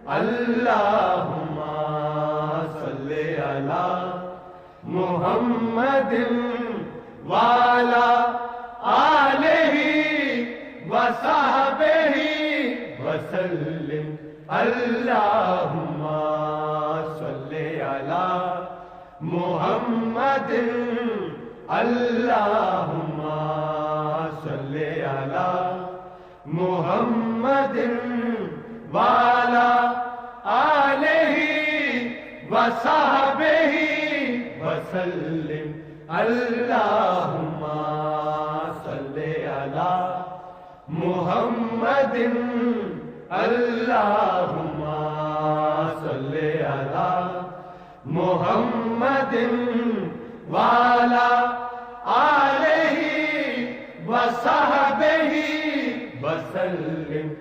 اللہم صلی علی محمد وعلی آلہ وصحبہ وسلم اللہم صلی علی محمد اللہم صلی علی محمد وعلی آلہ وصحبہ وسلم اللہم صلی علی محمد اللہم صلی علی محمد وعلی آلہ وصحبہ وسلم